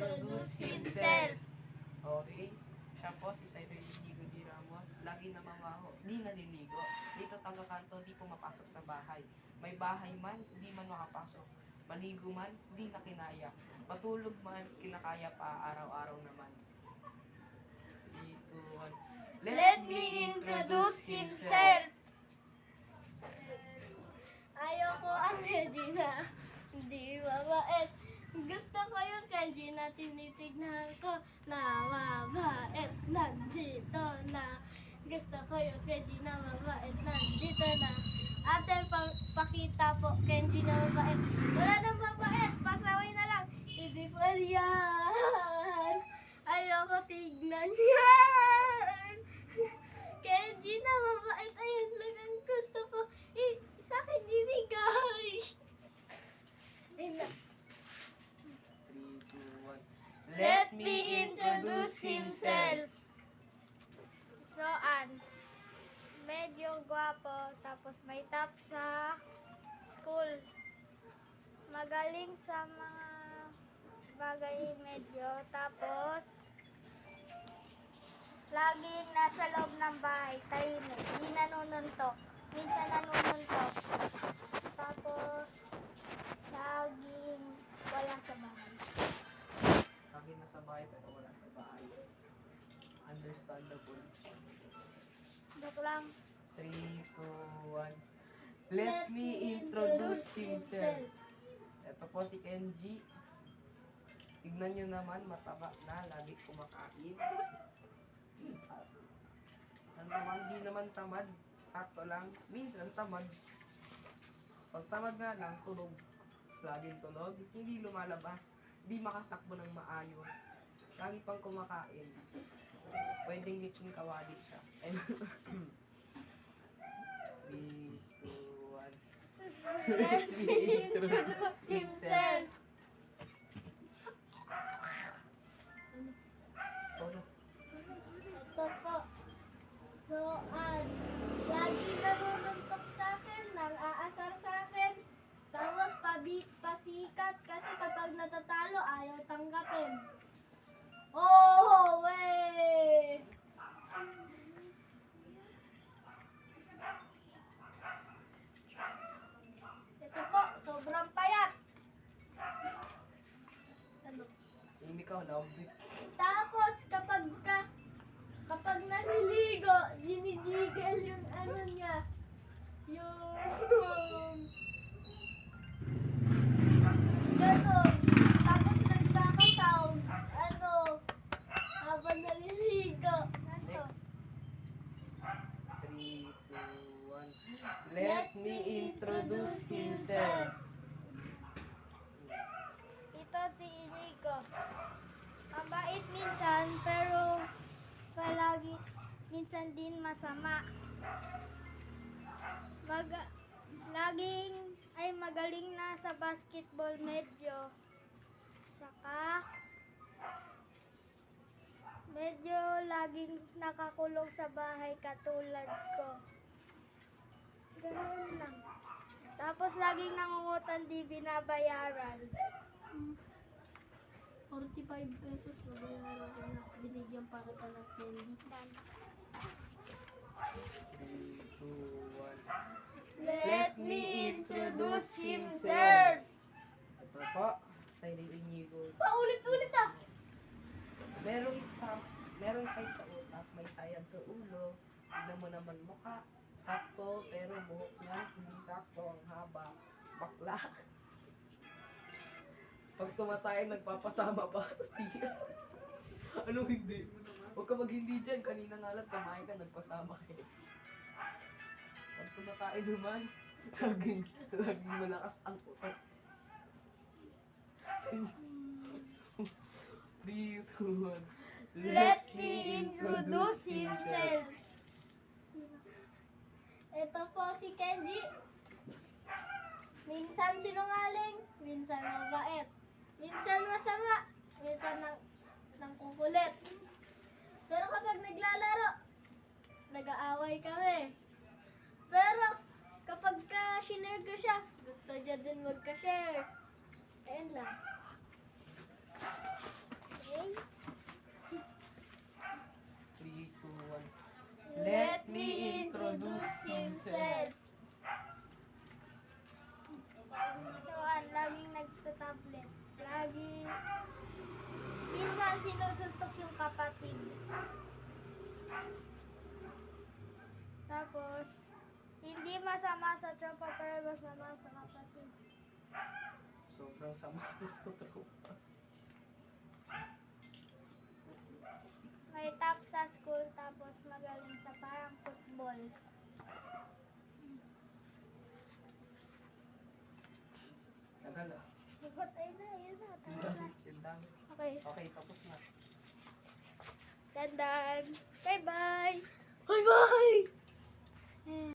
introduce himself. Okay. Siya po si Cyril Inigo D. Ramos. Lagi namamaho, di naliligo. Dito taga-kanto, di pumapasok sa bahay. May bahay man, di man makapasok. Maligo man, di na kinaya. Matulog man, kinakaya pa araw-araw naman. 3, 2, 1. Let me introduce himself. Ayoko ang Regina. Hindi mabait. Gusto ko yung Regina. Tinitignan ko na mabait. Nandito na. Gusto ko yung Regina mabait. Nandito na. Ate, pakita po Kenji na mabait. Wala nang mabait. Pasaway na lang. Hindi pa yan. Ayoko tignan yan. Kenji na mabait. Ayun lang ang gusto ko. Sa akin ibigay. Ayun na. 3, 2, 1. Let me introduce himself. So, medyo gwapo, tapos may top sa school. Magaling sa mga bagay medyo, tapos laging nasa loob ng bahay, tahimik, di nanununtok. Minsan nanununtok. Tapos, laging wala sa bahay. Lagi nasa bahay pero wala sa bahay. Understandable. Joke lang. 3, 2, 1. Let me introduce himself. Ito po si Kenji. Tignan nyo naman, mataba na, lagi kumakain. Ang tamad, di naman tamad. Sakto lang. Minsan tamad. Pag tamad nga lang, tulog. Laging tulog. Hindi lumalabas. Di makatakbo ng maayos. Lagi pang kumakain. Pwedeng lechon kawali siya. 3, 2, 1. Let me introduce himself. Ito po. So, lagi nanununtok sa akin, nang aasar sa akin. Tapos, pasikat kasi kapag natatalo, ayaw tanggapin. Oh, wey! Ito po, sobrang payat. Ano? Ikaw, love it. Tapos, kapag naliligo, ginijigel yung ano niya. Yung ganon. Tapos nagkaka-sound. Habang naliligo. Next. 3, 2, 1. Let me introduce himself. Ito si Inigo. Mabait minsan, pero minsan din masama. Magaling na sa basketball medyo. Saka, medyo laging nakakulong sa bahay katulad ko. Ganun lang. Tapos laging nangungutan, di binabayaran. 45 pesos babayaran ko na. Binigyan pa kita ng candy. 3, 2, 1. Let me introduce himself. Ito po, Cyril Inigo. Paulit-ulit ah. Merong side sa utak, may sayad sa ulo. Tignan mo naman mukha. Sakto, pero buhok niya hindi sakto, ang haba. Bakla. Pag tumatay, nagpapasama pa sa siya. Ano hindi? Huwag ka mag-hindi dyan. Kanina nga lang, kamain ka, nagpasama kayo. Pag tumatay naman, laging malakas ang utak. 3, 2, 1. Let me introduce himself. Ito po si Kenji. Minsan sinungaling, minsan mabait. Minsan masama, minsan nang kukulit. Pero kapag naglalaro, nag-aaway kami. Pero kapag ka-share ko siya, gusto niya din magka-share. Ayun lang. naman sinusuntok yung kapatid. Tapos, hindi masama sa tropa pero masama sa kapatid. Sobrang sama gusto tropa. May top sa school tapos magaling sa parang football. Tagal ah. Ikot ay na, yun na. Tama na. Yung dami. Okay, Okay, tapos na. dandan. Bye-bye! Bye-bye!